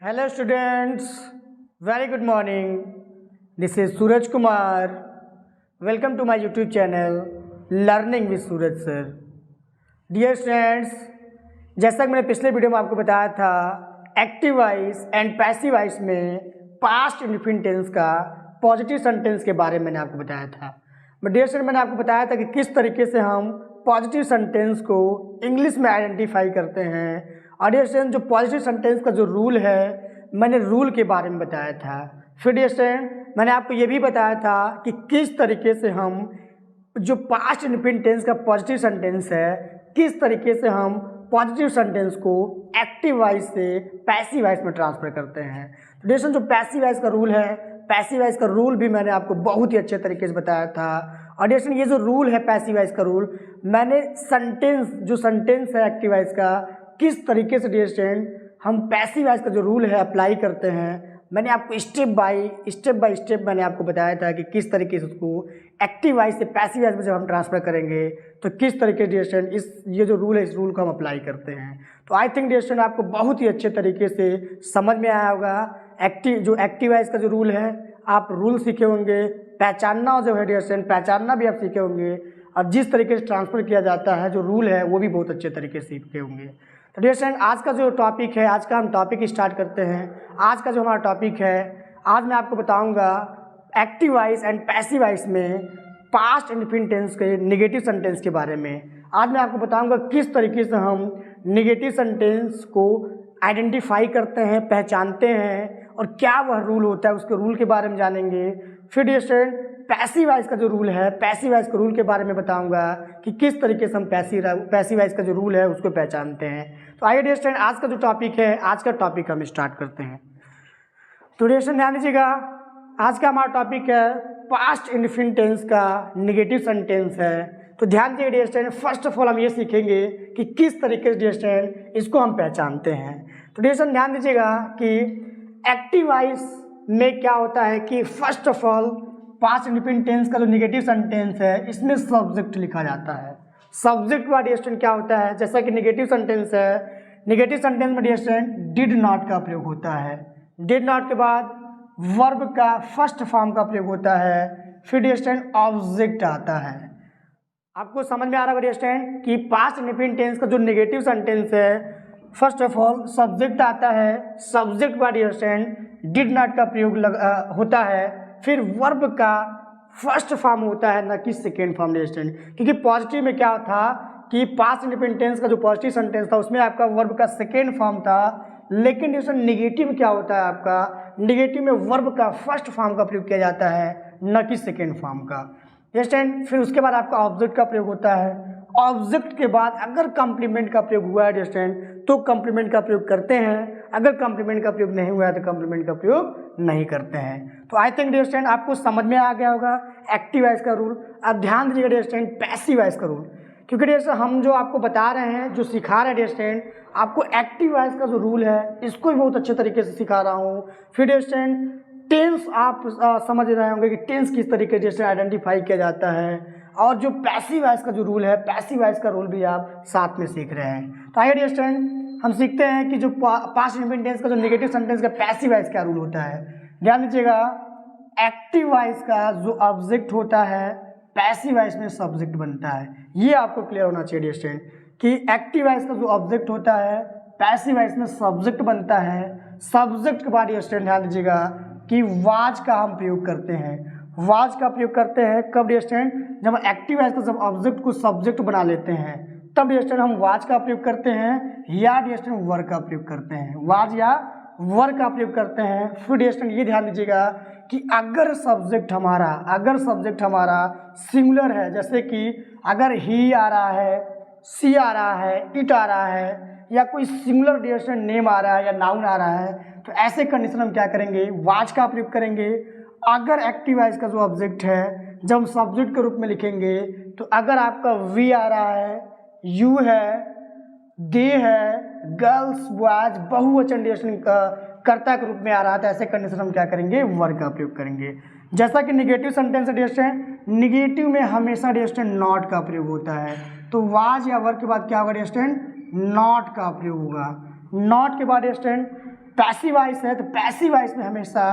Hello students, very good morning. This is Suraj Kumar. Welcome to my YouTube channel Learning with Suraj Sir. Dear students, जैसा कि मैंने पिछले video में आपको बताया था active voice and passive voice में पास्ट इंडेफिनिट टेंस का पॉजिटिव सेंटेंस के बारे में मैंने आपको बताया था। बट डियर स्टूडेंट, मैंने आपको बताया था कि किस तरीके से हम पॉजिटिव सेंटेंस को इंग्लिश में आइडेंटिफाई करते हैं। और डियर स्टूडेंट, जो पॉजिटिव सेंटेंस का जो रूल है, मैंने रूल के बारे में बताया था। फिर डियर स्टूडेंट, मैंने आपको ये भी बताया था कि किस तरीके से हम जो पास्ट इंडेफिनिट टेंस का पॉजिटिव सेंटेंस है, किस तरीके से हम पॉजिटिव सेंटेंस को एक्टिव वॉइस से पैसिव वॉइस में ट्रांसफर करते हैं। तो डियर स्टूडेंट, जो पैसिव वॉइस का रूल है, पैसिव वॉइस का रूल भी मैंने आपको बहुत ही अच्छे तरीके से बताया था। और डियर स्टूडेंट, ये जो रूल है पैसिव वॉइस का रूल, मैंने जो सेंटेंस है एक्टिव वॉइस का, किस तरीके से डियर स्टूडेंट हम पैसिव वॉइस का जो रूल है अप्लाई करते हैं, मैंने आपको स्टेप बाय स्टेप मैंने आपको बताया था कि किस तरीके से उसको एक्टिव वॉइस से पैसिव वॉइस में जब हम ट्रांसफर करेंगे तो किस तरीके से डियर स्टूडेंट ये जो रूल है इस रूल को हम अप्लाई करते हैं। तो आई थिंक डियर स्टूडेंट आपको बहुत ही अच्छे तरीके से समझ में आया होगा। एक्टिव वॉइस का जो रूल है आप रूल सीखे होंगे, पहचानना जो है डियर स्टूडेंट पहचानना भी आप सीखे होंगे, और जिस तरीके से ट्रांसफ़र किया जाता है जो रूल है वो भी बहुत अच्छे तरीके से सीखे होंगे। तो डियर स्टूडेंट, आज का जो टॉपिक है, आज का हम टॉपिक स्टार्ट करते हैं। आज का जो हमारा टॉपिक है, आज मैं आपको बताऊंगा active voice and passive voice में पास्ट इंडेफिनिट टेंस के नेगेटिव सेंटेंस के बारे में। आज मैं आपको बताऊंगा किस तरीके से हम नेगेटिव सेंटेंस को आइडेंटिफाई करते हैं, पहचानते हैं, और क्या वह रूल होता है, उसके रूल के बारे में जानेंगे। फिर डियर स्टूडेंट, पैसिव वॉइस का जो रूल है, पैसिव वॉइस के रूल के बारे में बताऊंगा कि किस तरीके से हम पैसिव वॉइस का जो रूल है उसको पहचानते हैं। तो आइए डियर स्टूडेंट, आज का जो टॉपिक है, आज का टॉपिक हम स्टार्ट करते हैं। तो डियर स्टूडेंट ध्यान दीजिएगा, आज का हमारा टॉपिक है पास्ट इंडेफिनिट टेंस का नेगेटिव सेंटेंस है। तो ध्यान दीजिए dear student, first of all हम ये सीखेंगे कि किस तरीके से डियर स्टूडेंट इसको हम पहचानते हैं। तो डियर स्टूडेंट ध्यान दीजिएगा कि एक्टिव वॉइस में क्या होता है कि first of all past indefinite tense का जो नेगेटिव सेंटेंस है इसमें सब्जेक्ट लिखा जाता है। सब्जेक्ट का डियर स्टूडेंट क्या होता है, जैसा कि नेगेटिव सेंटेंस है, नेगेटिव सेंटेंस में डियर स्टूडेंट डिड नॉट का प्रयोग होता है। डिड नॉट के बाद वर्ब का फर्स्ट फॉर्म का प्रयोग होता है, फिर डियर स्टूडेंट ऑब्जेक्ट आता है। आपको समझ में आ रहा है डियर स्टूडेंट कि पास्ट इंडेफिनिट टेंस का जो नेगेटिव सेंटेंस है, फर्स्ट ऑफ ऑल सब्जेक्ट आता है, सब्जेक्ट का डियर स्टूडेंट डिड नॉट का प्रयोग होता है, फिर वर्ब का फर्स्ट फॉर्म होता है, ना कि सेकेंड फॉर्म डियर स्टूडेंट। क्योंकि पॉजिटिव में क्या था कि पास्ट इंडेफिनिट टेंस का जो पॉजिटिव सेंटेंस था उसमें आपका वर्ब का सेकेंड फॉर्म था, लेकिन डियर स्टूडेंट निगेटिव में क्या होता है, आपका निगेटिव में वर्ब का फर्स्ट फॉर्म का प्रयोग किया जाता है, न कि सेकेंड फॉर्म का डियर स्टूडेंट। फिर उसके बाद आपका ऑब्जेक्ट का प्रयोग होता है। ऑब्जेक्ट के बाद अगर कॉम्प्लीमेंट का प्रयोग हुआ है डियर स्टूडेंट तो कॉम्प्लीमेंट का प्रयोग करते हैं, अगर कॉम्प्लीमेंट का प्रयोग नहीं हुआ है तो कॉम्प्लीमेंट का प्रयोग नहीं करते हैं। तो आई थिंक डियर स्टूडेंट आपको समझ में आ गया होगा एक्टिव वॉइस का रूल। अब ध्यान दीजिएगा डियर स्टूडेंट पैसिव वॉइस का रूल, क्योंकि डियर स्टूडेंट हम जो आपको बता रहे हैं, जो सिखा रहे हैं डियर स्टूडेंट, आपको एक्टिव वॉइस का जो रूल है इसको भी बहुत अच्छे तरीके से सिखा रहा हूँ। फिर डियर स्टूडेंट टेंस आप समझ रहे होंगे कि टेंस किस तरीके से आइडेंटिफाई किया जाता है, और जो पैसिव वॉइस का जो रूल है, पैसिव वॉइस का रूल भी आप साथ में सीख रहे हैं। तो आइए डियर स्टूडेंट हम सीखते हैं कि जो पास्ट इंडेफिनिट टेंस का जो नेगेटिव सेंटेंस का पैसिव वॉइस क्या रूल होता है। ध्यान दीजिएगा, एक्टिव वॉइस का जो ऑब्जेक्ट होता है पैसिव वॉइस में सब्जेक्ट बनता है। ये आपको क्लियर होना चाहिए डियर स्टूडेंट कि एक्टिव वॉइस का जो ऑब्जेक्ट होता है पैसिव वॉइस में सब्जेक्ट बनता है। सब्जेक्ट के बाद डियर स्टूडेंट ध्यान दीजिएगा कि वाज का हम प्रयोग करते हैं। वाज का प्रयोग करते हैं कब डियर स्टूडेंट, जब एक्टिव वॉइस का जब ऑब्जेक्ट को सब्जेक्ट बना लेते हैं तब डियर स्टूडेंट हम वाज का प्रयोग करते हैं, या डियर स्टूडेंट वर का प्रयोग करते हैं, वाज या वर का प्रयोग करते हैं। फिर डियर स्टूडेंट ये ध्यान दीजिएगा कि अगर सब्जेक्ट हमारा सिंगुलर है, जैसे कि अगर ही आ रहा है, सी आ रहा है, इट आ रहा है, या कोई सिंगुलर डियर स्टूडेंट नेम आ रहा है या नाउन आ रहा है, तो ऐसे कंडीशन हम क्या करेंगे, वाज का प्रयोग करेंगे। अगर एक्टिव वॉइस का जो ऑब्जेक्ट है जब हम सब्जेक्ट के रूप में लिखेंगे, तो अगर आपका वी आ रहा है, यू है, दे है, गर्ल्स बॉयज बहुवचन डियर स्टूडेंट कर्ता के रूप में आ रहा है, तो ऐसे कंडीशन हम क्या करेंगे, वर का प्रयोग करेंगे। जैसा कि नेगेटिव सेंटेंस है डियर स्टूडेंट, नेगेटिव में हमेशा डियर स्टूडेंट नॉट का प्रयोग होता है, तो वाज या वर के बाद क्या होगा डियर स्टूडेंट, नॉट का प्रयोग होगा। नॉट के बाद डियर स्टूडेंट पैसिव वॉइस है तो पैसिव वॉइस में हमेशा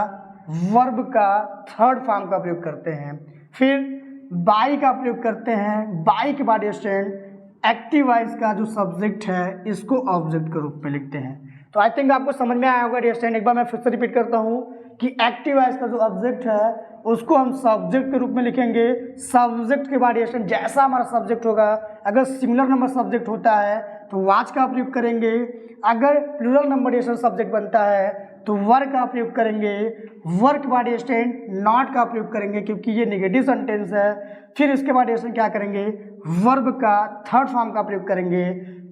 वर्ब का थर्ड फॉर्म का प्रयोग करते हैं। फिर बाई का प्रयोग करते हैं। बाई के बाद स्टूडेंट एक्टिव वॉइस का जो सब्जेक्ट है इसको ऑब्जेक्ट के रूप में लिखते हैं। तो आई थिंक आपको समझ में आया होगा स्टूडेंट। एक बार मैं फिर से रिपीट करता हूँ कि एक्टिव वॉइस का जो ऑब्जेक्ट है उसको हम सब्जेक्ट के रूप में लिखेंगे। सब्जेक्ट के बाद स्टूडेंट जैसा हमारा सब्जेक्ट होगा, अगर सिंगुलर नंबर सब्जेक्ट होता है तो वाच का प्रयोग करेंगे, अगर प्लूरल नंबर सब्जेक्ट बनता है तो वर का प्रयोग करेंगे, वर के बाद स्टूडेंट नॉट का प्रयोग करेंगे क्योंकि ये नेगेटिव सेंटेंस है। फिर इसके बाद स्टूडेंट क्या करेंगे, वर्ब का थर्ड फॉर्म का प्रयोग करेंगे,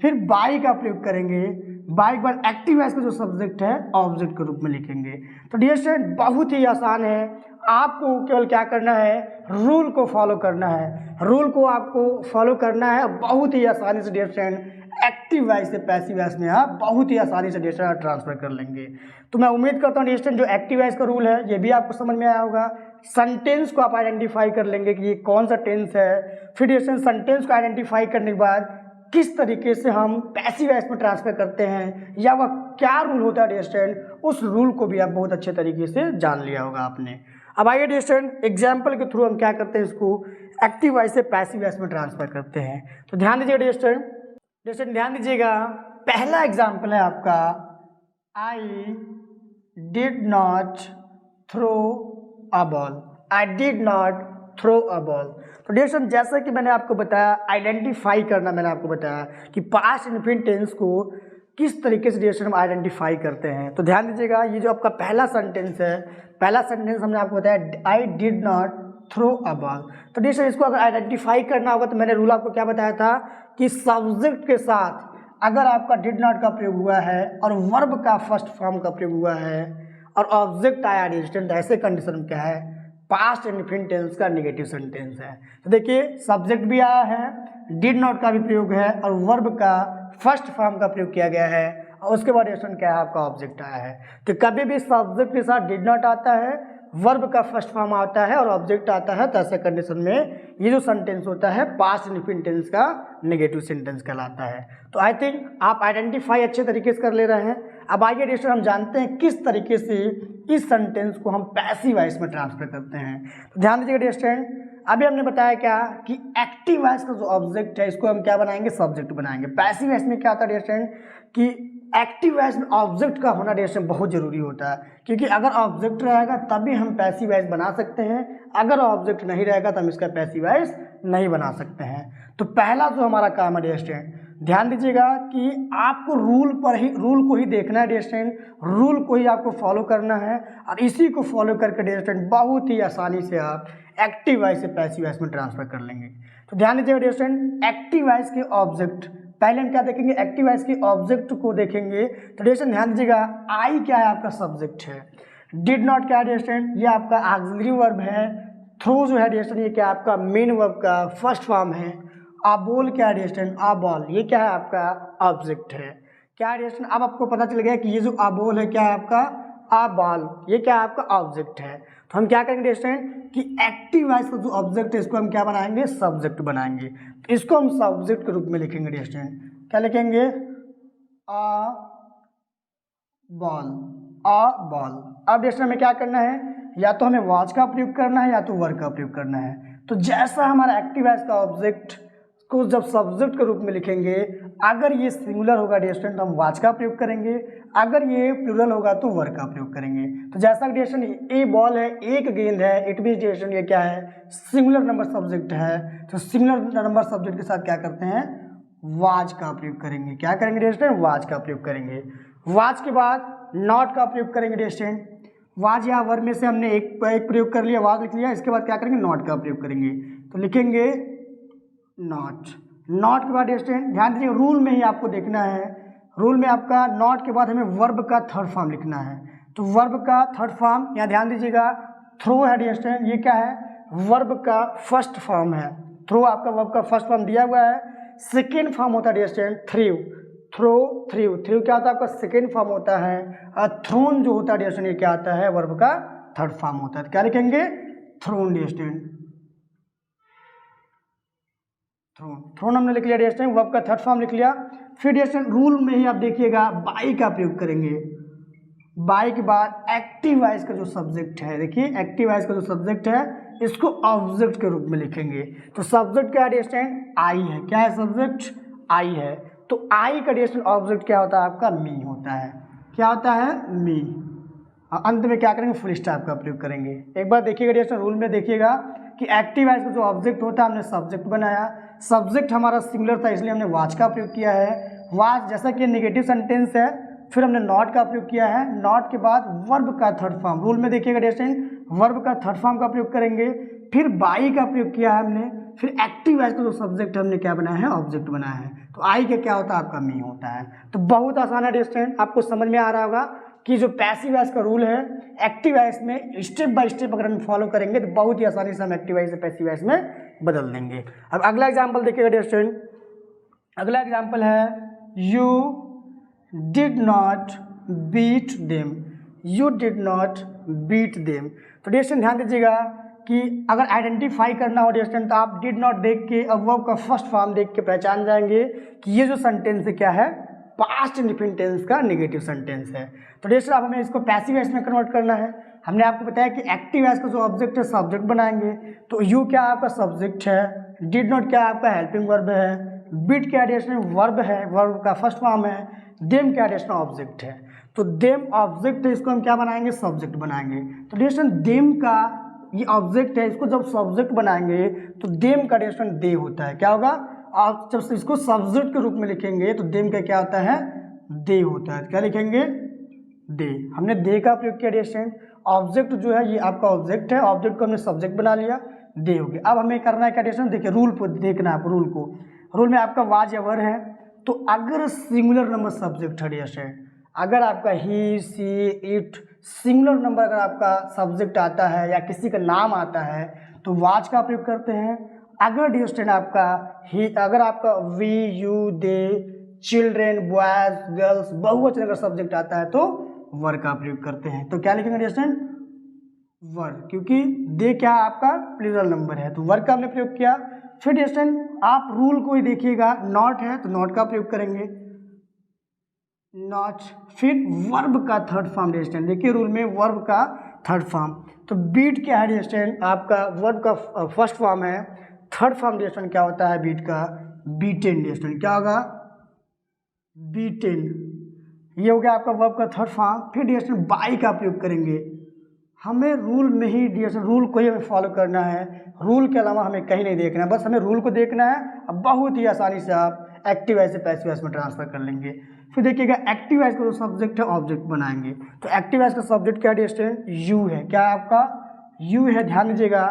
फिर बाई का प्रयोग करेंगे, बाई के बाद एक्टिव वॉइस का जो सब्जेक्ट है ऑब्जेक्ट के रूप में लिखेंगे। तो डियर स्टूडेंट बहुत ही आसान है, आपको केवल क्या करना है, रूल को फॉलो करना है। रूल को आपको फॉलो करना है, बहुत ही आसानी से डियर स्टूडेंट एक्टिव वॉइस से पैसिव वॉइस में आप बहुत ही आसानी से डियर स्टूडेंट ट्रांसफर कर लेंगे। तो मैं उम्मीद करता हूँ डियर स्टूडेंट जो एक्टिव वॉइस का रूल है ये भी आपको समझ में आया होगा। सेंटेंस को आप आइडेंटिफाई कर लेंगे कि ये कौन सा टेंस है। फिर डियर स्टूडेंट सेंटेंस को आइडेंटिफाई करने के बाद किस तरीके से हम पैसिव वॉइस में ट्रांसफर करते हैं या वह क्या रूल होता है डियर स्टूडेंट, उस रूल को भी आप बहुत अच्छे तरीके से जान लिया होगा आपने। अब आइए डियर स्टूडेंट एग्जाम्पल के थ्रू हम क्या करते हैं, इसको एक्टिव वॉइस से पैसिव वॉइस में ट्रांसफर करते हैं। तो ध्यान दीजिएगा डियर स्टूडेंट, ध्यान दीजिएगा। पहला एग्जाम्पल है आपका, I did not throw a ball. I did not throw a ball. तो डियर स्टूडेंट जैसा कि मैंने आपको बताया, आइडेंटिफाई करना मैंने आपको बताया कि पास्ट इनफिनिट टेंस को किस तरीके से डियर स्टूडेंट हम आइडेंटिफाई करते हैं। तो ध्यान दीजिएगा, ये जो आपका पहला सेंटेंस है, पहला सेंटेंस हमने आपको बताया I did not throw a ball. तो डियर स्टूडेंट इसको अगर आइडेंटिफाई करना होगा तो मैंने रूल आपको क्या बताया था कि सब्जेक्ट के साथ अगर आपका डिड नॉट का प्रयोग हुआ है और वर्ब का फर्स्ट फॉर्म का प्रयोग हुआ है और ऑब्जेक्ट आया डियर स्टूडेंट, ऐसे कंडीशन में क्या है, पास्ट इनफिनिट टेंस का नेगेटिव सेंटेंस है। तो देखिए सब्जेक्ट भी आया है, डिड नॉट का भी प्रयोग है और वर्ब का फर्स्ट फॉर्म का प्रयोग किया गया है और उसके बाद स्टूडेंट क्या है, आपका ऑब्जेक्ट आया है। तो कभी भी सब्जेक्ट के साथ डिड नॉट आता है, वर्ब का फर्स्ट फॉर्म आता है और ऑब्जेक्ट आता है, तो ऐसे कंडीशन में ये जो सेंटेंस होता है पास्ट इनफिनिट टेंस का नेगेटिव सेंटेंस कहलाता है। तो आई थिंक आप आइडेंटिफाई अच्छे तरीके से कर ले रहे हैं। अब आइए डियर स्टूडेंट हम जानते हैं किस तरीके से इस सेंटेंस को हम पैसिव वॉइस में ट्रांसफर करते हैं। तो ध्यान दीजिएगा डियर स्टूडेंट, अभी हमने बताया क्या कि एक्टिव वॉइस का जो ऑब्जेक्ट है इसको हम क्या बनाएंगे, सब्जेक्ट बनाएंगे। पैसिव वॉइस में क्या होता है डियर स्टूडेंट कि एक्टिव वॉइस में ऑब्जेक्ट का होना डियर स्टूडेंट बहुत जरूरी होता है, क्योंकि अगर ऑब्जेक्ट रहेगा तभी हम पैसिव वॉइस बना सकते हैं, अगर ऑब्जेक्ट नहीं रहेगा तो हम इसका पैसिव वॉइस नहीं बना सकते हैं। तो पहला जो हमारा काम है डियर स्टूडेंट, ध्यान दीजिएगा कि आपको रूल को ही देखना है डियर स्टूडेंट, रूल को ही आपको फॉलो करना है और इसी को फॉलो करके डियर स्टूडेंट बहुत ही आसानी से आप एक्टिव वॉइस से पैसिव वॉइस में ट्रांसफर कर लेंगे। तो ध्यान दीजिएगा डियर स्टूडेंट, एक्टिव वॉइस के ऑब्जेक्ट पहले हम क्या देखेंगे, एक्टिव वॉइस के ऑब्जेक्ट को देखेंगे। तो डियर स्टूडेंट ध्यान दीजिएगा, आई क्या है, आपका सब्जेक्ट है, डिड नॉट क्या है डियर स्टूडेंट, ये आपका ऑक्सिलरी वर्ब है, थ्रो जो है डियर स्टूडेंट ये क्या आपका मेन वर्ब का फर्स्ट फॉर्म है, अबोल क्या है डियर स्टूडेंट, अबॉल ये क्या है आपका ऑब्जेक्ट है। क्या है डियर स्टूडेंट, अब आपको पता चल गया कि ये जो अबोल है क्या है आपका अबॉल, ये क्या है आपका ऑब्जेक्ट है। तो हम क्या करेंगे डियर स्टूडेंट कि एक्टिव वॉइस का जो ऑब्जेक्ट है इसको हम क्या बनाएंगे, सब्जेक्ट बनाएंगे। तो इसको हम सब्जेक्ट के रूप में लिखेंगे डियर स्टूडेंट, क्या लिखेंगे, अ बॉल, अ बॉल। अब डियर स्टूडेंट हमें क्या करना है, या तो हमें वॉच का प्रयोग करना है या तो वर्ब का प्रयोग करना है। तो जैसा हमारा एक्टिव वॉइस का ऑब्जेक्ट को जब सब्जेक्ट के रूप में लिखेंगे, अगर ये सिंगुलर होगा डियर स्टूडेंट तो हम वाच का प्रयोग करेंगे, अगर ये प्लूरल होगा तो वर्ब का प्रयोग करेंगे। तो जैसा कि डियर स्टूडेंट ए बॉल है, एक गेंद है, इट मींस डियर स्टूडेंट ये क्या है, सिंगुलर नंबर सब्जेक्ट है। तो सिंगुलर नंबर सब्जेक्ट के साथ क्या करते हैं, वाच का प्रयोग करेंगे। क्या करेंगे डियर स्टूडेंट, वाच का प्रयोग करेंगे। वाच के बाद नॉट का प्रयोग करेंगे डियर स्टूडेंट, वाच या वर्ब में से हमने एक प्रयोग कर लिया, वाच लिख लिया, इसके बाद क्या करेंगे, नॉट का प्रयोग करेंगे। तो लिखेंगे नॉट। नॉट के बाद स्टूडेंट ध्यान दीजिए, रूल में ही आपको देखना है, रूल में आपका नॉट के बाद हमें वर्ब का थर्ड फॉर्म लिखना है। तो वर्ब का थर्ड फॉर्म यहाँ ध्यान दीजिएगा, थ्रो है डियर स्टूडेंट, ये क्या है, वर्ब का फर्स्ट फॉर्म है। थ्रो आपका वर्ब का फर्स्ट फॉर्म दिया हुआ है। सेकेंड फॉर्म होता है dear student threw, throw threw, threw क्या होता है आपका सेकेंड फॉर्म होता है। और थ्रोन जो होता है डियर स्टूडेंट ये क्या आता है, वर्ब का थर्ड फॉर्म होता है। तो क्या लिखेंगे, thrown dear student, thrown. Thrown हमने लिख लिया डियर स्टूडेंट, वर्ब का थर्ड फॉर्म लिख लिया। फिर डियर स्टूडेंट रूल में ही आप देखिएगा बाई का प्रयोग करेंगे, बाई के बाद एक्टिव वॉइस का जो सब्जेक्ट है, देखिए एक्टिव वॉइस का जो सब्जेक्ट है इसको ऑब्जेक्ट के रूप में लिखेंगे। तो सब्जेक्ट का डियर स्टूडेंट आई है, क्या है सब्जेक्ट आई है। तो आई का डियर स्टूडेंट ऑब्जेक्ट क्या होता है आपका मी होता है, क्या होता है मी। अंत में क्या करेंगे फुल स्टॉप का प्रयोग करेंगे। एक बार देखिएगा डियर स्टूडेंट रूल में देखिएगा कि एक्टिव वॉइस का जो ऑब्जेक्ट होता है हमने सब्जेक्ट बनाया, सब्जेक्ट हमारा सिंगुलर था इसलिए हमने वाच का प्रयोग किया है। वाच जैसा कि नेगेटिव सेंटेंस है, फिर हमने नॉट का प्रयोग किया है, नॉट के बाद वर्ब का थर्ड फॉर्म, रूल में देखिएगा डियर स्टूडेंट वर्ब का थर्ड फॉर्म का प्रयोग करेंगे, फिर बाई का प्रयोग किया है हमने, फिर एक्टिव वॉइस का जो सब्जेक्ट हमने क्या बनाया है ऑब्जेक्ट बनाया है। तो आई का क्या होता है आपका मी होता है। तो बहुत आसान है डियर स्टूडेंट, आपको समझ में आ रहा होगा कि जो पैसिव वॉइस का रूल है एक्टिव वॉइस में स्टेप बाय स्टेप अगर हम फॉलो करेंगे तो बहुत ही आसानी से हम एक्टिव वॉइस से पैसिव वॉइस में बदल देंगे। अब अगला एग्जांपल देखिएगा डियर स्टूडेंट, अगला एग्जांपल है you did not beat them, you did not beat them. तो डियर स्टूडेंट ध्यान दीजिएगा कि अगर आइडेंटिफाई करना हो डियर स्टूडेंट तो आप डिड नॉट देख के अब वर्ब का फर्स्ट फॉर्म देख के पहचान जाएंगे कि ये जो सेंटेंस है क्या है पास्ट इंडिफिनिट टेंस का नेगेटिव सेंटेंस है। तो डियर स्टूडेंट अब हमें इसको पैसिव वॉइस में कन्वर्ट करना है। हमने आपको बताया कि एक्टिव वॉइस का जो ऑब्जेक्ट है सब्जेक्ट बनाएंगे, तो यू क्या आपका सब्जेक्ट है, डिड नॉट क्या आपका हेल्पिंग वर्ब है, बीट क्या डियर स्टूडेंट वर्ब है, वर्ब का फर्स्ट फॉर्म है, देम क्या डियर स्टूडेंट ऑब्जेक्ट है। तो देम ऑब्जेक्ट है, इसको हम क्या बनाएंगे सब्जेक्ट बनाएंगे। तो डियर स्टूडेंट देम का ये ऑब्जेक्ट है, इसको जब सब्जेक्ट बनाएंगे तो देम का डियर स्टूडेंट दे होता है, क्या होगा आप जब इसको सब्जेक्ट के रूप में लिखेंगे तो देम का क्या होता है दे होता है। क्या लिखेंगे दे, हमने दे का प्रयोग किया डियर स्टूडेंट। ऑब्जेक्ट जो है ये आपका ऑब्जेक्ट है, ऑब्जेक्ट को हमने सब्जेक्ट बना लिया, दे हो गया। अब हमें करना है क्या डियर स्टूडेंट, देखिए रूल पर देखना है, रूल को, रूल में आपका वाज या वर है तो अगर सिंगुलर नंबर सब्जेक्ट है डियर स्टूडेंट, अगर आपका ही सी इट सिंगुलर नंबर अगर आपका सब्जेक्ट आता है या किसी का नाम आता है तो वाज का प्रयोग करते हैं। अगर डियर स्टूडेंट आपका ही, अगर आपका we you they children boys girls बहुवचन अगर सब्जेक्ट आता है तो वर का प्रयोग करते हैं। तो क्या लिखेंगे डियर स्टूडेंट वर, क्योंकि दे क्या आपका प्लूरल नंबर है तो वर का हमने प्रयोग किया। फिर डियर स्टूडेंट आप रूल को ही देखिएगा, नॉट है तो नॉट का प्रयोग करेंगे, नॉट, फिर वर्ब का थर्ड फॉर्म डियर स्टूडेंट, देखिए रूल में वर्ब का थर्ड फॉर्म। तो बीट क्या है डियर स्टूडेंट आपका वर्ब का फर्स्ट फॉर्म है, थर्ड फॉर्म डियर स्टूडेंट क्या होता है बीट का बीटेन डियर स्टूडेंट, क्या होगा बीटेन, ये हो गया आपका वर्ब का थर्ड फॉर्म। फिर डियर स्टूडेंट बाई का प्रयोग करेंगे, हमें रूल में ही डियर स्टूडेंट रूल को ही हमें फॉलो करना है, रूल के अलावा हमें कहीं नहीं देखना है, बस हमें रूल को देखना है। अब बहुत ही आसानी से आप एक्टिव वॉइस से पैसिव वॉइस में ट्रांसफर कर लेंगे। फिर देखिएगा एक्टिव वॉइस का जो सब्जेक्ट है ऑब्जेक्ट बनाएंगे। तो एक्टिव वॉइस का सब्जेक्ट क्या डियर स्टूडेंट यू है, क्या आपका यू है। ध्यान दीजिएगा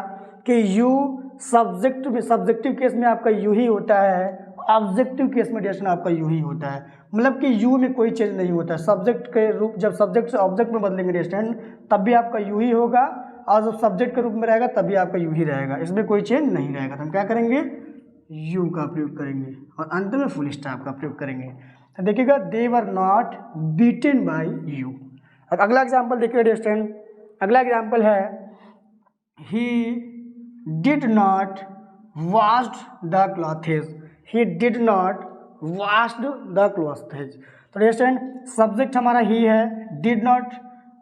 कि यू सब्जेक्ट में, सब्जेक्टिव केस में आपका यू ही होता है, ऑब्जेक्टिव केस में डियर स्टूडेंट आपका यू ही होता है, मतलब कि यू में कोई चेंज नहीं होता है। सब्जेक्ट के रूप, जब सब्जेक्ट से ऑब्जेक्ट में बदलेंगे डियर स्टूडेंट तब भी आपका यू ही होगा, और जब सब्जेक्ट के रूप में रहेगा तब भी आपका यू ही रहेगा, इसमें कोई चेंज नहीं रहेगा। तो हम क्या करेंगे यू का प्रयोग करेंगे और अंत में फुल स्टॉप का प्रयोग करेंगे। तो देखिएगा they were not beaten by you. अब अगला एग्जाम्पल देखिएगा डियर स्टूडेंट, अगला एग्जाम्पल है he did not washed the clothes, he did not washed the clothes. तो डियर स्टूडेंट सब्जेक्ट हमारा ही है, डिड नॉट,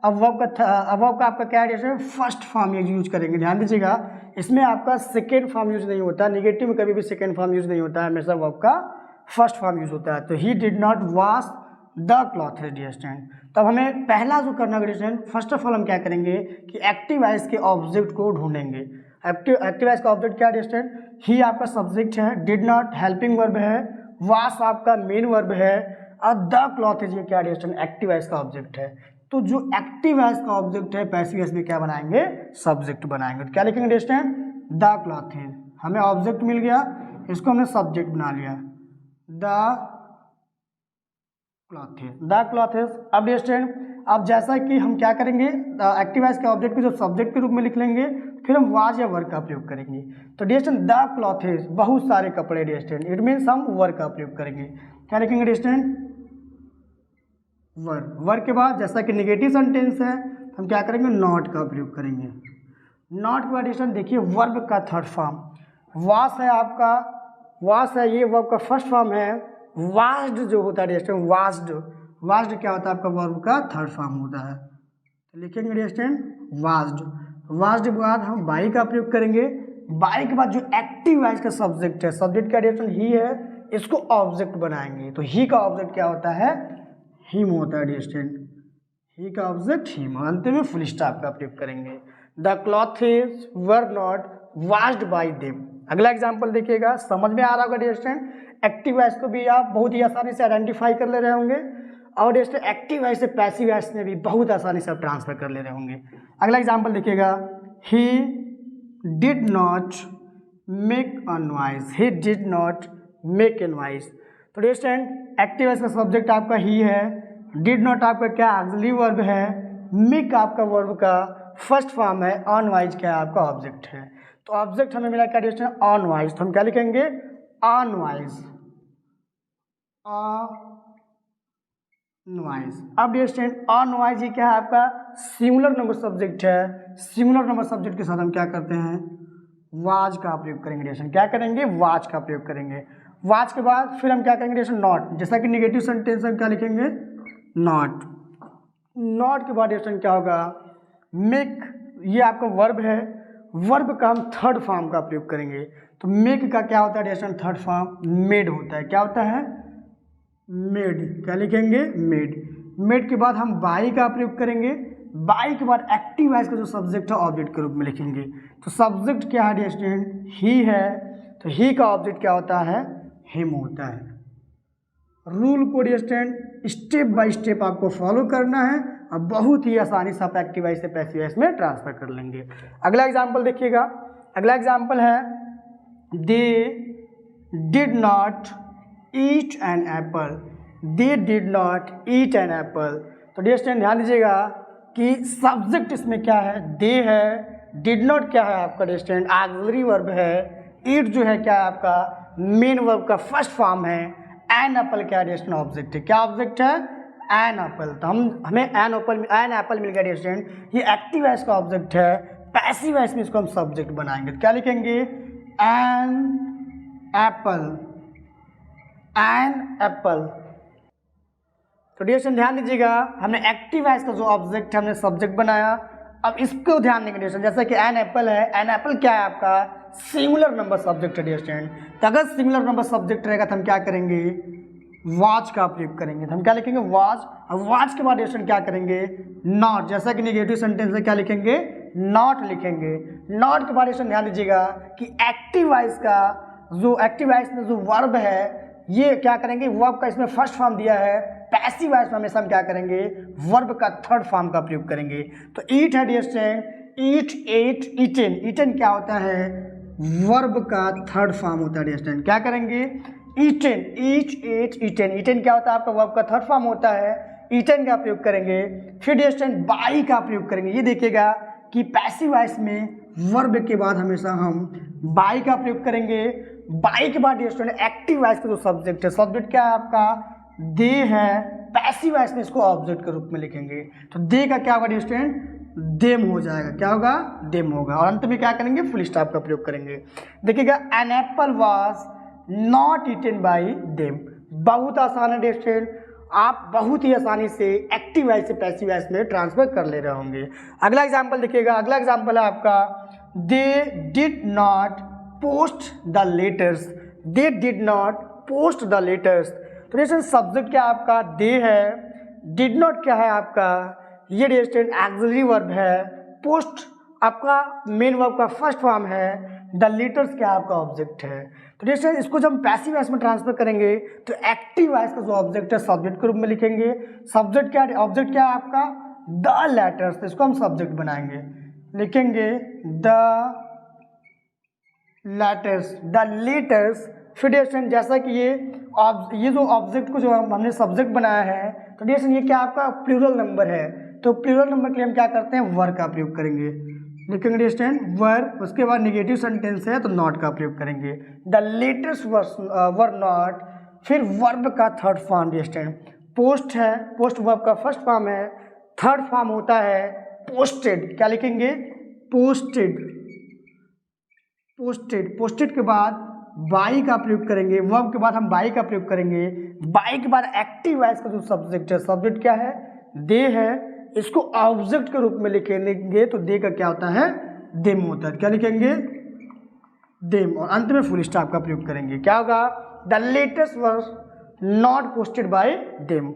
अब वर्ब का आपका क्या है फर्स्ट फॉर्म यूज करेंगे। ध्यान दीजिएगा इसमें आपका सेकेंड फॉर्म यूज नहीं होता, नेगेटिव में कभी भी सेकेंड फॉर्म यूज नहीं होता है, हमेशा वर्ब का फर्स्ट फॉर्म यूज होता है। तो he did not wash the clothes dear student. तब हमें पहला जो करना है dear student, first of all हम क्या करेंगे कि एक्टिव वॉइस के ऑब्जेक्ट को ढूंढेंगे। एक्टिव वॉइस का ऑब्जेक्ट क्या है डियर स्टूडेंट, ही आपका सब्जेक्ट है, डिड नॉट हेल्पिंग वर्ब है, वॉश आपका मेन वर्ब है, और द क्लॉथेज ये क्या डियर स्टूडेंट एक्टिव वॉइस का ऑब्जेक्ट है। तो जो एक्टिव वॉइस का ऑब्जेक्ट है पैसिव वॉइस में क्या बनाएंगे सब्जेक्ट बनाएंगे। तो क्या लिखेंगे डियर स्टूडेंट द क्लॉथेज, हमें ऑब्जेक्ट मिल गया, इसको हमने सब्जेक्ट बना लिया द क्लॉथेज, द क्लॉथेज। अब डियर स्टूडेंट अब जैसा कि हम क्या करेंगे एक्टिव वॉइस के ऑब्जेक्ट को जब सब्जेक्ट के रूप में लिख लेंगे फिर हम वाज या वर का प्रयोग करेंगे। तो डियर स्टूडेंट द क्लॉथेज बहुत सारे कपड़े डियर स्टूडेंट, इट मीन्स हम वर का प्रयोग करेंगे। क्या लिखेंगे डियर स्टूडेंट वर। वर के बाद जैसा कि नेगेटिव सेंटेंस है हम क्या करेंगे नॉट का प्रयोग करेंगे। नॉट के बाद डियर स्टूडेंट देखिए वर्ब का थर्ड फॉर्म, वास है आपका, वास है ये वर्ब का फर्स्ट फॉर्म है, वास्ड जो होता है डियर स्टूडेंट वास्ड, वाज्ड क्या होता है आपका वर्ब का थर्ड फॉर्म होता है। तो लिखेंगे डियर स्टूडेंट वाज्ड। वाज्ड के बाद हम बाई का प्रयोग करेंगे। बाई के बाद जो एक्टिव वाइज का सब्जेक्ट है, सब्जेक्ट का डियर ही है, इसको ऑब्जेक्ट बनाएंगे। तो ही का ऑब्जेक्ट क्या होता है, हिम होता है डियर स्टूडेंट। ही का ऑब्जेक्ट हिम। अंत में फुल स्टॉप का प्रयोग करेंगे। The clothes were not washed by them. अगला एग्जाम्पल देखिएगा, समझ में आ रहा होगा डियर स्टूडेंट। एक्टिव वॉइस को भी आप बहुत ही आसानी से आइडेंटिफाई कर ले रहे होंगे और डियर स्टूडेंट एक्टिव वॉइस से पैसिव वॉइस में भी बहुत आसानी से आप ट्रांसफर कर ले रहे होंगे। अगला एग्जाम्पल देखिएगा, ही did not make a noise. He did not make a noise. तो डियर स्टूडेंट एक्टिव वॉइस का सब्जेक्ट आपका ही है, डिड नॉट आपका क्या ऑक्सिलरी वर्ब है, मेक आपका वर्ब का फर्स्ट फॉर्म है, ऑन वाइज क्या आपका ऑब्जेक्ट है। तो ऑब्जेक्ट हमें मिला क्या डियर ऑन वाइज। तो हम क्या लिखेंगे ऑन वाइज, नॉइज। अब डियर स्टूडेंट ऑन नॉइज ये क्या है आपका सिंगुलर नंबर सब्जेक्ट है। सिंगुलर नंबर सब्जेक्ट के साथ हम क्या करते हैं वाज का प्रयोग करेंगे डियर स्टूडेंट। क्या करेंगे वाज का प्रयोग करेंगे। वाज के बाद फिर हम क्या करेंगे डियर स्टूडेंट नॉट। जैसा कि नेगेटिव सेंटेंस हम क्या लिखेंगे नॉट। नॉट के बाद डियर स्टूडेंट क्या होगा मेक। ये आपका वर्ब है, वर्ब का हम थर्ड फॉर्म का प्रयोग करेंगे। तो मेक का क्या होता है dear student third form made होता है। क्या होता है मेड। क्या लिखेंगे मेड। मेड के बाद हम बाई का प्रयोग करेंगे। बाई के बाद एक्टिव वॉइस का जो सब्जेक्ट है ऑब्जेक्ट के रूप में लिखेंगे। तो सब्जेक्ट क्या है डियर स्टूडेंट ही है, तो ही का ऑब्जेक्ट क्या होता है हिम होता है। रूल को dear student step by step आपको फॉलो करना है और बहुत ही आसानी से आप एक्टिव वॉइस से पैसिव वॉइस में ट्रांसफर कर लेंगे। अगला एग्जाम्पल देखिएगा, अगला एग्जाम्पल है they did not eat an apple. They did not eat an apple. तो डियर स्टूडेंट ध्यान दीजिएगा कि सब्जेक्ट इसमें क्या है दे है, डिड नॉट क्या है आपका डियर स्टूडेंट ऑक्सिलरी वर्ब है, ईट जो है क्या है आपका मेन वर्ब का फर्स्ट फॉर्म है, एन एप्पल क्या डियर स्टूडेंट ऑब्जेक्ट है। क्या ऑब्जेक्ट है एन एप्पल। तो हमें एन एप्पल मिल गया डियर स्टूडेंट। ये एक्टिव वॉइस का ऑब्जेक्ट है, पैसिव वॉइस में इसको हम सब्जेक्ट बनाएंगे। तो क्या लिखेंगे एन एप्पल, एन एप्पल। तो डियर स्टूडेंट ध्यान दीजिएगा हमने एक्टिव वॉइस का जो ऑब्जेक्ट है हमने सब्जेक्ट बनाया। अब इसको ध्यान देंगे डियर स्टूडेंट, जैसे कि एन एप्पल है, एन एप्पल क्या है आपका सिंगुलर नंबर सब्जेक्ट है डियर स्टूडेंट। तो अगर सिंगुलर नंबर सब्जेक्ट रहेगा तो हम क्या करेंगे वाच का प्रयोग करेंगे। तो हम क्या लिखेंगे वाच। अब वाच के बाद डियर स्टूडेंट क्या करेंगे नॉट। जैसा कि नेगेटिव सेंटेंस है क्या लिखेंगे नॉट लिखेंगे। नॉट के बाद डियर स्टूडेंट ध्यान दीजिएगा कि एक्टिव वॉइस का जो एक्टिव वॉइस में जो वर्ब है ये क्या करेंगे वर्ब का इसमें फर्स्ट फॉर्म दिया है, पैसिव वॉइस में हमेशा हम क्या करेंगे वर्ब का थर्ड फॉर्म का प्रयोग करेंगे। तो ईट है डियर स्टूडेंट, ईट एट ईटन। ईटन क्या होता है वर्ब का थर्ड फॉर्म होता है डियर स्टूडेंट। क्या करेंगे eaten, eat ate eaten. Eaten क्या होता है आपका वर्ब का थर्ड फॉर्म होता है, ईटन का प्रयोग करेंगे। फिर डियर स्टूडेंट बाई का प्रयोग करेंगे। ये देखिएगा कि पैसिव वॉइस में वर्ब के बाद हमेशा हम बाई का प्रयोग करेंगे। बाई के बाद डियर स्टूडेंट एक्टिव वॉइस का जो सब्जेक्ट है, सब्जेक्ट क्या है आपका दे है, पैसिव वॉइस में इसको ऑब्जेक्ट के रूप में लिखेंगे। तो दे का क्या होगा डियर स्टूडेंट देम हो जाएगा। क्या होगा देम होगा। और अंत में क्या करेंगे फुल स्टॉप का प्रयोग करेंगे। देखिएगा an apple was not eaten by them. बहुत आसान है डियर स्टूडेंट, आप बहुत ही आसानी से एक्टिव वॉइस से पैसिव वॉइस में ट्रांसफर कर ले रहे होंगे। अगला एग्जाम्पल देखिएगा, अगला एग्जाम्पल है आपका दे did not post the letters. They did not post the letters. तो डियर सब्जेक्ट क्या आपका दे है, डिड नॉट क्या है आपका ये डियर स्टूडेंट ऑक्सिलरी वर्ब है, पोस्ट आपका मेन वर्ब का फर्स्ट फॉर्म है, द लेटर्स क्या आपका ऑब्जेक्ट है। तो डियर स्टूडेंट इसको जब हम पैसिव वॉइस में ट्रांसफर करेंगे तो एक्टिव वॉइस का जो ऑब्जेक्ट है सब्जेक्ट के रूप में लिखेंगे। सब्जेक्ट क्या ऑब्जेक्ट क्या है आपका द लेटर्स। इसको हम सब्जेक्ट बनाएंगे, लिखेंगे द लेटर्स, द लेटर्स। फिर डियर स्टूडेंट जैसा कि ये जो ऑब्जेक्ट को जो हमने सब्जेक्ट बनाया है तो डियर स्टूडेंट ये क्या आपका प्लूरल नंबर है। तो प्लूरल नंबर के लिए हम क्या करते हैं वर का प्रयोग करेंगे, लिखेंगे डियर स्टूडेंट वर। उसके बाद नेगेटिव सेंटेंस है तो नॉट का प्रयोग करेंगे। The letters were not. फिर वर्ब का third form dear student post है, पोस्ट वर्ब का फर्स्ट फॉर्म है, थर्ड फॉर्म होता है पोस्टेड। क्या लिखेंगे पोस्टेड, पोस्टेड। पोस्टेड के बाद बाई का प्रयोग करेंगे, वर्ब के बाद हम बाई का प्रयोग करेंगे। बाई के बाद एक्टिव वॉइस का जो सब्जेक्ट है, सब्जेक्ट क्या है, दे है, इसको ऑब्जेक्ट के रूप में लिखेंगे तो दे का क्या होता है, देम होता है। क्या लिखेंगे, देम, और अंत में फुल स्टॉप का प्रयोग करेंगे। क्या होगा, the letters were not posted by them.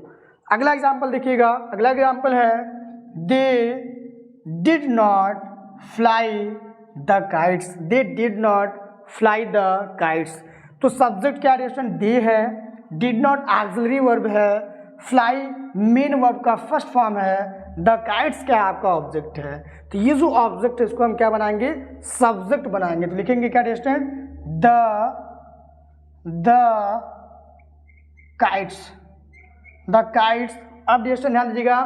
अगला एग्जाम्पल देखिएगा, अगला एग्जाम्पल है they did not fly the kites, they did not fly the kites. तो सब्जेक्ट क्या है, दे है, डिड नॉट ऑक्सिलरी वर्ब है, फ्लाई मेन वर्ब का फर्स्ट फॉर्म है, द काइट्स क्या आपका ऑब्जेक्ट है। तो ये जो ऑब्जेक्ट है इसको हम क्या बनाएंगे, सब्जेक्ट बनाएंगे। तो लिखेंगे क्या distant, the kites, the kites. अब डिस्टेंट ध्यान दीजिएगा,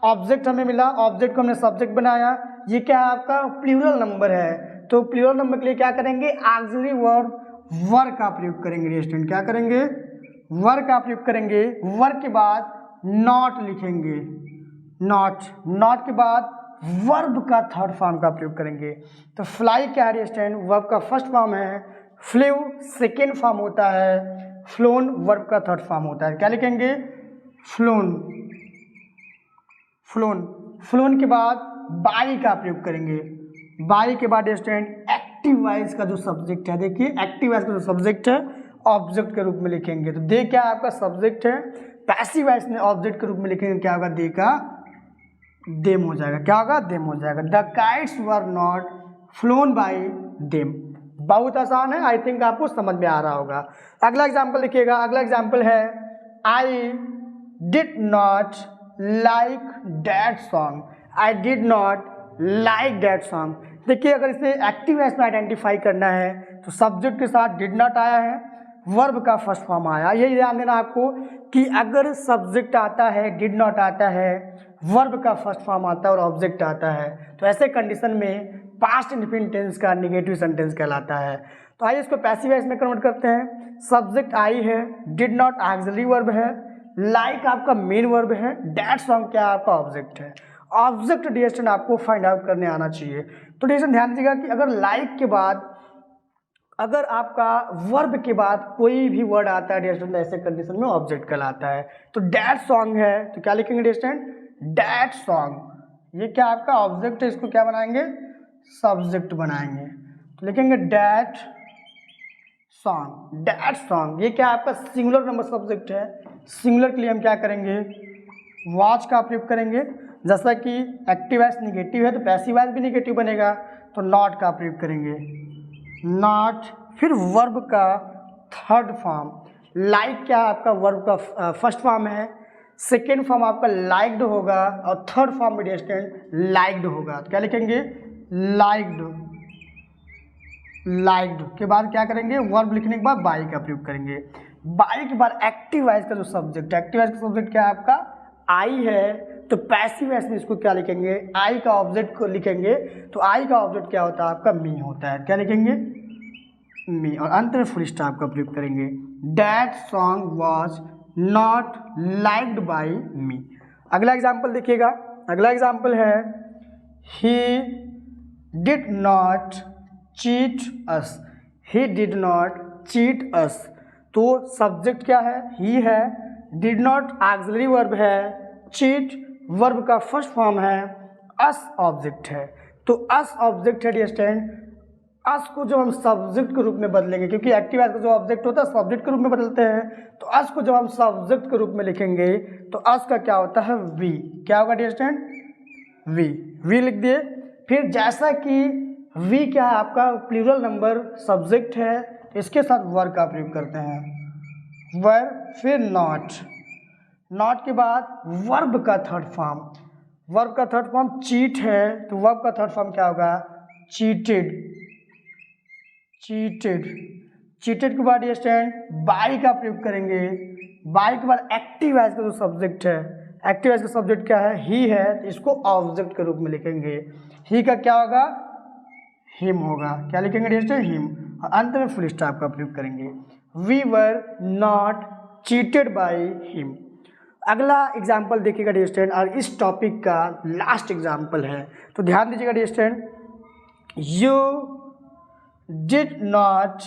ऑब्जेक्ट हमें मिला, ऑब्जेक्ट को हमने सब्जेक्ट बनाया, ये क्या है आपका प्लूरल नंबर है। तो प्लूरल नंबर के लिए क्या करेंगे, ऑक्सिलरी वर्ब वर का प्रयोग करेंगे। डिस्टेंट क्या करेंगे, वर का प्रयोग करेंगे। वर के बाद नॉट लिखेंगे, नॉट, नॉट के बाद वर्ब का थर्ड फॉर्म का प्रयोग करेंगे। तो फ्लाई क्या है स्टैंड, वर्ब का फर्स्ट फॉर्म है, फ्लेव सेकेंड फॉर्म होता है, फ्लोन वर्ब का थर्ड फॉर्म होता है। क्या लिखेंगे, फ्लोन, फ्लोन। फ्लोन के बाद बाई का प्रयोग करेंगे। बाई के बाद स्टैंड एक्टिव वॉइस का जो सब्जेक्ट है, देखिए एक्टिव वॉइस का जो सब्जेक्ट है ऑब्जेक्ट के रूप में लिखेंगे। तो दे क्या आपका सब्जेक्ट है, पैसिव वॉइस में ऑब्जेक्ट के रूप में लिखेंगे, क्या होगा, दे का देम हो जाएगा। क्या होगा, देम हो जाएगा। The kites were not phloem bye them. बहुत आसान है, आई थिंक आपको समझ में आ रहा होगा। अगला एग्जाम्पल देखिएगा, अगला एग्जाम्पल है आई did not like that song, I did not like that song. देखिए अगर इसे एक्टिव वॉइस में आइडेंटिफाई करना है तो सब्जेक्ट के साथ डिड नॉट आया है, वर्ब का फर्स्ट फॉर्म आया। यही ध्यान देना आपको कि अगर सब्जेक्ट आता है, डिड नॉट आता है, वर्ब का फर्स्ट फॉर्म आता है और ऑब्जेक्ट आता है, तो ऐसे कंडीशन में पास्ट इंडेफिनिट टेंस का नेगेटिव सेंटेंस कहलाता है। तो आइए इसको पैसिव वॉइस में कन्वर्ट करते हैं। सब्जेक्ट आई है, डिड नॉट ऑक्सिलरी वर्ब है, लाइक आपका मेन वर्ब है, दैट सॉन्ग क्या आपका ऑब्जेक्ट है। ऑब्जेक्ट डिरेक्शन आपको फाइंड आउट करने आना चाहिए। तो डिरेक्शन ध्यान दीजिएगा कि अगर लाइक के बाद, अगर आपका वर्ब के बाद कोई भी वर्ड आता है डिरेक्शन, तो ऐसे कंडीशन में ऑब्जेक्ट कहलाता है। तो दैट सॉन्ग है, तो क्या लिखेंगे डिरेक्शन, दैट सॉन्ग। ये क्या आपका ऑब्जेक्ट है, इसको क्या बनाएंगे, सब्जेक्ट बनाएंगे। तो लिखेंगे दैट सॉन्ग, दैट सॉन्ग। ये क्या आपका सिंगुलर नंबर सब्जेक्ट है। सिंगुलर के लिए हम क्या करेंगे, वॉच का प्रयोग करेंगे। जैसा कि एक्टिव वॉइस निगेटिव है तो पैसिव वॉइस भी निगेटिव बनेगा, तो नॉट का प्रयोग करेंगे, नॉट। फिर वर्ब का थर्ड फॉर्म, लाइक क्या आपका वर्ब का फर्स्ट फॉर्म है, सेकेंड फॉर्म आपका लाइक्ड होगा और थर्ड फॉर्म में डिस्टेंट लाइक्ड होगा। तो क्या लिखेंगे, लाइक्ड। लाइक्ड के बाद क्या करेंगे, वर्ब लिखने के बाद बाई का प्रयोग करेंगे। बाई के बाद एक्टिव वॉइस का जो सब्जेक्ट है, एक्टिव वॉइस का सब्जेक्ट क्या है आपका, आई है, तो पैसिव वॉइस में इसको क्या लिखेंगे, आई का ऑब्जेक्ट को लिखेंगे। तो आई का ऑब्जेक्ट क्या होता है आपका, मी होता है। क्या लिखेंगे, मी, और अंत में फुल स्टॉप का प्रयोग करेंगे। That song was not liked by me. अगला एग्जाम्पल देखिएगा, अगला एग्जाम्पल है he did not cheat us, he did not cheat us. तो सब्जेक्ट क्या है, ही है, डिड नॉट ऑक्सिलरी वर्ब है, चीट वर्ब का फर्स्ट फॉर्म है, अस ऑब्जेक्ट है। तो अस ऑब्जेक्ट है डिस्टेंट। अस को जब हम सब्जेक्ट के रूप में बदलेंगे, क्योंकि एक्टिव वॉइस का जो ऑब्जेक्ट होता है सब्जेक्ट के रूप में बदलते हैं, तो अस को जब हम सब्जेक्ट के रूप में लिखेंगे तो अस का क्या होता है, वी। क्या होगा डिस्टेंट, वी। वी लिख दिए। फिर जैसा कि वी क्या है आपका प्लूरल नंबर सब्जेक्ट है, इसके साथ वर का प्रयोग करते हैं, वर। फिर नॉट, नॉट के बाद वर्ब का थर्ड फॉर्म, वर्ब का थर्ड फॉर्म चीट है, तो वर्ब का थर्ड फॉर्म क्या होगा, चीटेड। चीटेड, चीटेड के बाद ये स्टैंड बाई का प्रयोग करेंगे। बाई के बाद एक्टिव वॉइस का जो सब्जेक्ट है, एक्टिव वॉइस का सब्जेक्ट क्या है, ही है, तो इसको ऑब्जेक्ट के रूप में लिखेंगे। ही का क्या होगा, हिम होगा। क्या लिखेंगे डिस्टेंट, हिम, और अंत में फुल स्टॉप का प्रयोग करेंगे। We were not cheated by him. अगला एग्जाम्पल देखिएगा डिस्टेंट, और इस टॉपिक का लास्ट एग्जाम्पल है, तो ध्यान दीजिएगा distant. You did not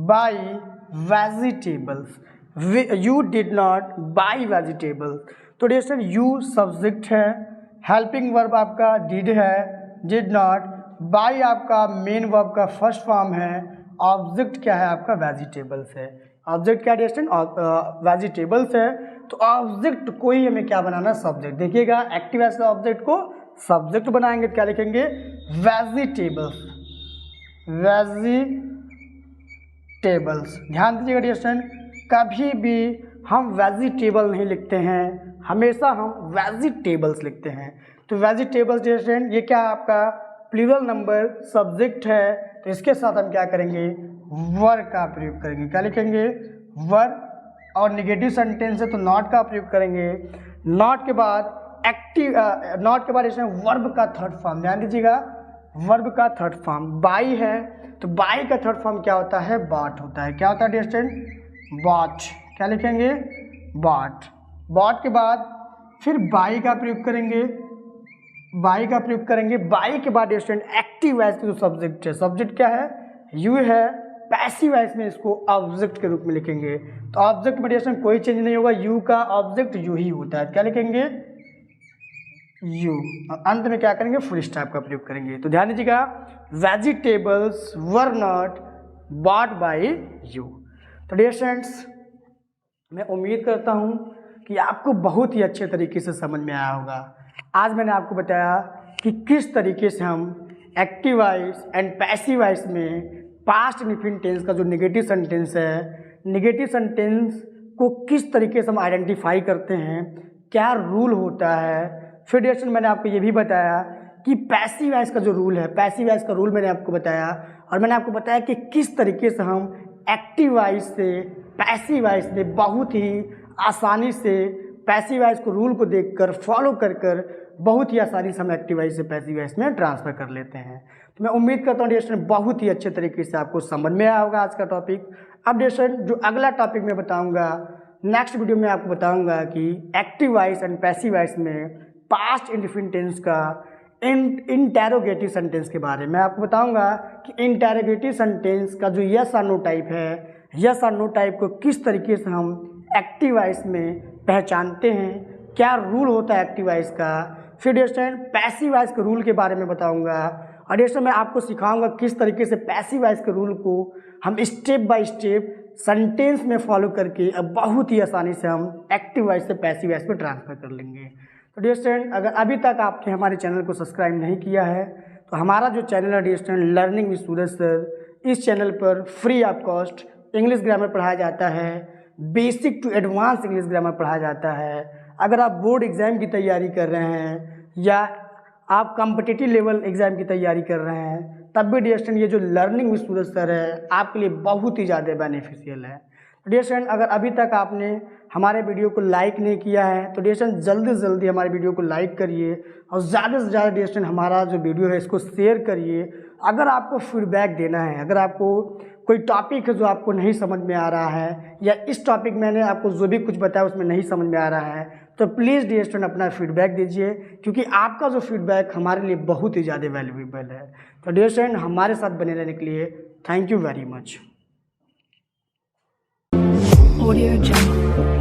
buy vegetables. You did not buy vegetables. तो डियर स्टूडेंट यू सब्जेक्ट है, हेल्पिंग वर्ब आपका डिड है, डिड नॉट, बाई आपका मेन वर्ब का फर्स्ट फॉर्म है, ऑब्जेक्ट क्या है आपका वेजिटेबल्स है। ऑब्जेक्ट क्या डियर स्टूडेंट वेजिटेबल्स है। तो ऑब्जेक्ट को ही हमें क्या बनाना सब्जेक्ट। देखिएगा एक्टिव एस का ऑब्जेक्ट को सब्जेक्ट बनाएंगे तो क्या लिखेंगे वेजिटेबल्स, वेजिटेबल्स। ध्यान दीजिएगा डियर स्टूडेंट कभी भी हम वेजिटेबल नहीं लिखते हैं, हमेशा हम वेजिटेबल्स लिखते हैं। तो वेजिटेबल्स डियर स्टूडेंट ये क्या है आपका प्लूरल नंबर सब्जेक्ट है, तो इसके साथ हम क्या करेंगे वर का प्रयोग करेंगे। क्या लिखेंगे वर, और निगेटिव सेंटेंस है तो नॉट का प्रयोग करेंगे। नॉट के बाद नॉट के बाद इसमें वर्ब का थर्ड फॉर्म, ध्यान दीजिएगा वर्ब का थर्ड फॉर्म बाई है, तो बाई का थर्ड फॉर्म क्या होता है बॉट होता है। क्या होता है डियर स्टूडेंट बॉट। क्या लिखेंगे बॉट। बॉट के बाद फिर बाई का प्रयोग करेंगे, बाई का प्रयोग करेंगे। बाई के बाद डियर स्टूडेंट एक्टिव वॉइस का जो सब्जेक्ट है, सब्जेक्ट क्या है यू है, पैसिव वॉइस में इसको ऑब्जेक्ट के रूप में लिखेंगे। तो ऑब्जेक्ट में डियर स्टूडेंट कोई चेंज नहीं होगा, यू का ऑब्जेक्ट यू ही होता है। क्या लिखेंगे यू, अंत में क्या करेंगे फुल स्टॉप का प्रयोग करेंगे। तो ध्यान दीजिएगा vegetables were not bought by you. तो डियर स्टूडेंट्स मैं उम्मीद करता हूँ कि आपको बहुत ही अच्छे तरीके से समझ में आया होगा। आज मैंने आपको बताया कि किस तरीके से हम active voice and passive voice में पास्ट इंडेफिनिट टेंस का जो नेगेटिव सेंटेंस है, नेगेटिव सेंटेंस को किस तरीके से हम आइडेंटिफाई करते हैं, क्या रूल होता है। फिर डियर स्टूडेंट मैंने आपको ये भी बताया कि पैसिव वॉइस का जो रूल है, पैसिव वॉइस का रूल मैंने आपको बताया, और मैंने आपको बताया कि किस तरीके से हम एक्टिव वॉइस से पैसिव वॉइस में बहुत ही आसानी से पैसिव वॉइस को रूल को देखकर फॉलो कर बहुत ही आसानी से हम एक्टिव वॉइस से पैसिव वॉइस में ट्रांसफर कर लेते हैं। तो मैं उम्मीद करता हूँ डियर स्टूडेंट बहुत ही अच्छे तरीके से आपको समझ में आया होगा आज का टॉपिक। अब डियर स्टूडेंट जो अगला टॉपिक मैं बताऊँगा नेक्स्ट वीडियो में आपको बताऊँगा कि active voice and passive voice में पास्ट इंडेफिनिट टेंस का इंटेरोगेटिव सेंटेंस के बारे में आपको बताऊंगा कि इंटेरोगेटिव सेंटेंस का जो यस और नो टाइप है, यस और नो टाइप को किस तरीके से हम एक्टिव वॉइस में पहचानते हैं, क्या रूल होता है एक्टिव वॉइस का। फिर डियर स्टूडेंट पैसिव वॉइस के रूल के बारे में बताऊंगा, और डियर स्टूडेंट मैं आपको सिखाऊंगा किस तरीके से पैसिव वॉइस के रूल को हम स्टेप बाय स्टेप सेंटेंस में फॉलो करके अब बहुत ही आसानी से हम एक्टिव वॉइस से पैसिव वॉइस में ट्रांसफर कर लेंगे। तो डियर स्टूडेंट अगर अभी तक आपने हमारे चैनल को सब्सक्राइब नहीं किया है तो हमारा जो चैनल है dear student learning with Suraj sir, इस चैनल पर free of cost English grammar पढ़ाया जाता है, basic to advance English grammar पढ़ाया जाता है। अगर आप बोर्ड एग्ज़ाम की तैयारी कर रहे हैं या आप कॉम्पिटिटिव लेवल एग्ज़ाम की तैयारी कर रहे हैं तब भी डियर स्टूडेंट ये जो लर्निंग विद सूरज सर है आपके लिए बहुत ही ज़्यादा बेनिफिशियल है। डियर स्टूडेंट अगर अभी तक आपने हमारे वीडियो को लाइक नहीं किया है तो डियर स्टूडेंट जल्दी से जल्दी हमारे वीडियो को लाइक करिए और ज़्यादा से ज़्यादा डियर स्टूडेंट हमारा जो वीडियो है इसको शेयर करिए। अगर आपको फीडबैक देना है, अगर आपको कोई टॉपिक है जो आपको नहीं समझ में आ रहा है या इस टॉपिक मैंने आपको जो भी कुछ बताया उसमें नहीं समझ में आ रहा है तो प्लीज़ डियर स्टूडेंट अपना फीडबैक दीजिए, क्योंकि आपका जो फीडबैक हमारे लिए बहुत ही ज़्यादा वैल्यूएबल है। तो डियर स्टूडेंट हमारे साथ बने रहने के लिए thank you very much. Audio Jungle.